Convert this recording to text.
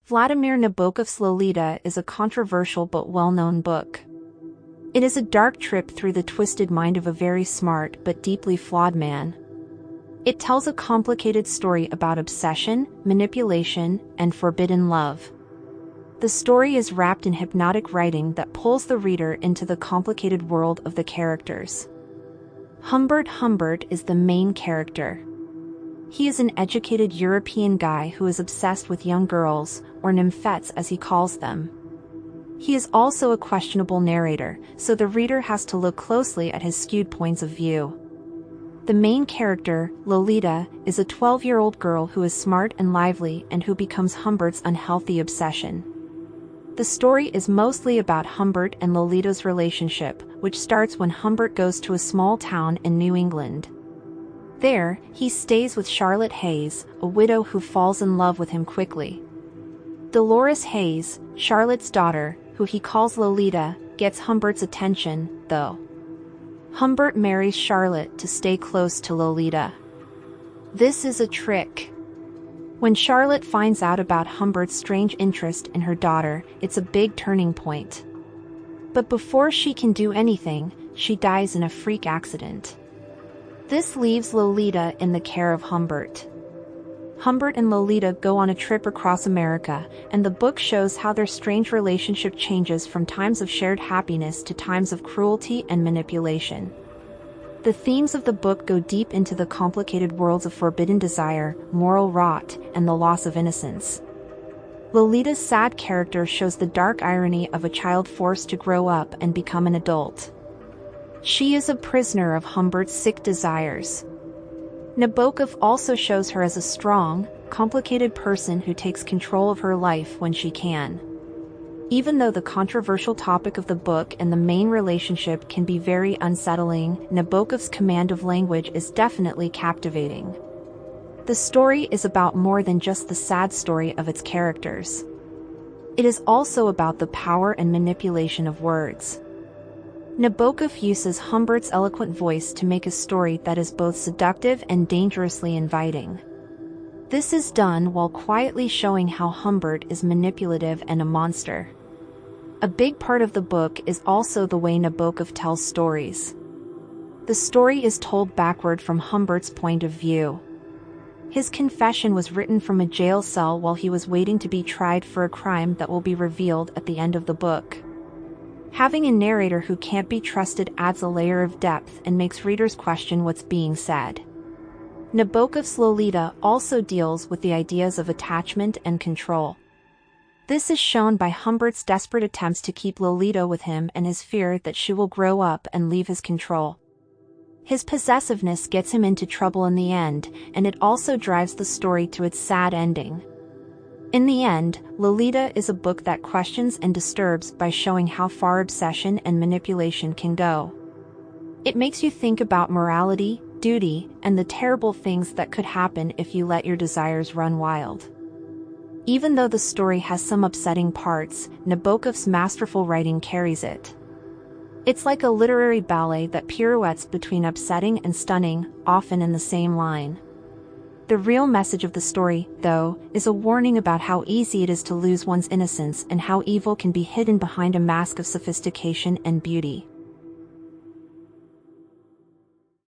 Vladimir Nabokov's Lolita is a controversial but well-known book. It is a dark trip through the twisted mind of a very smart but deeply flawed man. It tells a complicated story about obsession, manipulation, and forbidden love. The story is wrapped in hypnotic writing that pulls the reader into the complicated world of the characters. Humbert Humbert is the main character. He is an educated European guy who is obsessed with young girls, or nymphets as he calls them. He is also a questionable narrator, so the reader has to look closely at his skewed points of view. The main character, Lolita, is a 12-year-old girl who is smart and lively and who becomes Humbert's unhealthy obsession. The story is mostly about Humbert and Lolita's relationship, which starts when Humbert goes to a small town in New England. There, he stays with Charlotte Hayes, a widow who falls in love with him quickly. Dolores Hayes, Charlotte's daughter, who he calls Lolita, gets Humbert's attention, though. Humbert marries Charlotte to stay close to Lolita. This is a trick. When Charlotte finds out about Humbert's strange interest in her daughter, it's a big turning point. But before she can do anything, she dies in a freak accident. This leaves Lolita in the care of Humbert. Humbert and Lolita go on a trip across America, and the book shows how their strange relationship changes from times of shared happiness to times of cruelty and manipulation. The themes of the book go deep into the complicated worlds of forbidden desire, moral rot, and the loss of innocence. Lolita's sad character shows the dark irony of a child forced to grow up and become an adult. She is a prisoner of Humbert's sick desires. Nabokov also shows her as a strong, complicated person who takes control of her life when she can. Even though the controversial topic of the book and the main relationship can be very unsettling, Nabokov's command of language is definitely captivating. The story is about more than just the sad story of its characters. It is also about the power and manipulation of words. Nabokov uses Humbert's eloquent voice to make a story that is both seductive and dangerously inviting. This is done while quietly showing how Humbert is manipulative and a monster. A big part of the book is also the way Nabokov tells stories. The story is told backward from Humbert's point of view. His confession was written from a jail cell while he was waiting to be tried for a crime that will be revealed at the end of the book. Having a narrator who can't be trusted adds a layer of depth and makes readers question what's being said. Nabokov's Lolita also deals with the ideas of attachment and control. This is shown by Humbert's desperate attempts to keep Lolita with him and his fear that she will grow up and leave his control. His possessiveness gets him into trouble in the end, and it also drives the story to its sad ending. In the end, Lolita is a book that questions and disturbs by showing how far obsession and manipulation can go. It makes you think about morality, duty, and the terrible things that could happen if you let your desires run wild. Even though the story has some upsetting parts, Nabokov's masterful writing carries it. It's like a literary ballet that pirouettes between upsetting and stunning, often in the same line. The real message of the story, though, is a warning about how easy it is to lose one's innocence and how evil can be hidden behind a mask of sophistication and beauty.